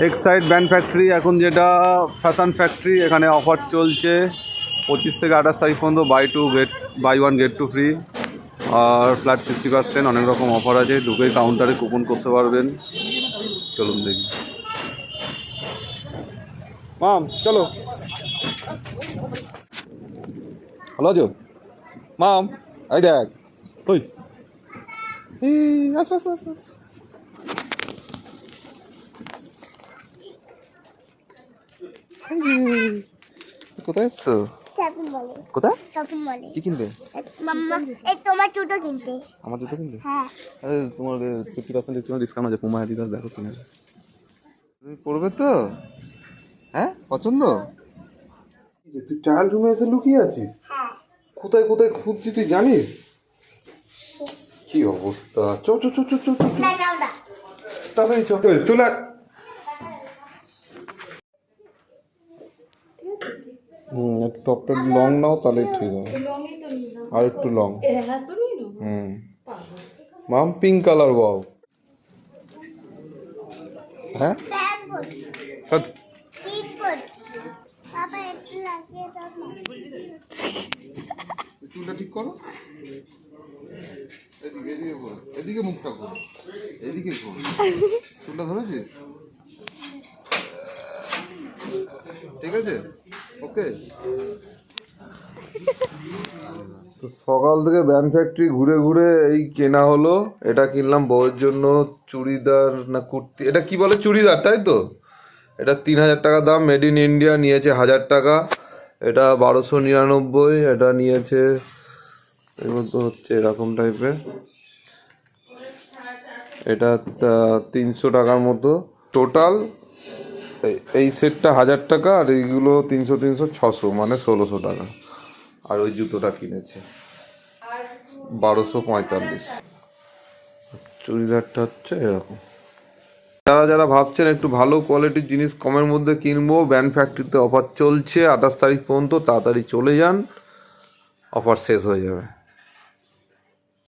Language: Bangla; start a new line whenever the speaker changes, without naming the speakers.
এক সাইড ব্যান্ড ফ্যাক্টরি, এখন যেটা ফ্যাশন ফ্যাক্টরি, এখানে অফার চলছে 25 থেকে 28 তারিখ পর্যন্ত buy one get two free আর ফ্ল্যাট 60%। অনেক রকম অফার আছে, ঢুকেই কাউন্টারে কুপন করতে পারবেন। চলুন দেখি। মাম চলো, ভালো আছো মাম? এই দেখ, ওই আস আস আস আস। কোথায় এসছো? কোথায় কি কিনবে?
তোমার জুতো কিনতে।
আমার জুতো কিনবে?
হ্যাঁ।
আরে তোমার 50% ডিসকাউন্ট আছে, পুমা অ্যাডিডাস দেখো কিনে। তুমি পড়বে তো? হ্যাঁ পছন্দ? তুই ট্রায়াল রুমে এসে লুকিয়ে আছিস?
হ্যাঁ।
কোথায় কোথায় খুঁজছি তুই জানিস? কি অবস্থা! চ চ চ চ চ চ
না যাও না।
তাড়াতাড়ি চ, চলে আয়। একটু টপটা লং নাও তাহলে ঠিক হবে, আর একটু লং। মাম পিঙ্ক কালার বাও। হ্যাঁ
চিট করছি। বাবা একটু লাগিয়ে দাও না।
চুলটা ঠিক করো, এদিকে এদিকে করো, এদিকে মুখটা করো, এদিকে করো। চুলটা ধরেছিস? ঠিক আছে, ওকে। তো সকাল থেকে ব্যান্ড ফ্যাক্টরি ঘুরে ঘুরে এই কেনা হলো। এটা কিনলাম বউয়ের জন্য চুড়িদার না কুর্তি, এটা কি বলে চুড়িদার তাই তো। এটা 3000 টাকা দাম, মেড ইন ইন্ডিয়া, নিয়েছে 1000 টাকা। এটা 1299, এটা নিয়েছে এর মধ্যে হচ্ছে এরকম টাইপের। এটা 300 টাকার মতো টোটাল। এই সেটটা 1000 টাকা আর এইগুলো 300 300 600, মানে 1600 টাকা। আর ওই জুতোটা কিনেছে 1245। চুড়িদারটা হচ্ছে এরকম। যারা যারা ভাবছেন একটু ভালো কোয়ালিটির জিনিস কমের মধ্যে কিনবো, ব্যান্ড ফ্যাক্টরিতে অফার চলছে 28 তারিখ পর্যন্ত, তাড়াতাড়ি চলে যান, অফার শেষ হয়ে যাবে।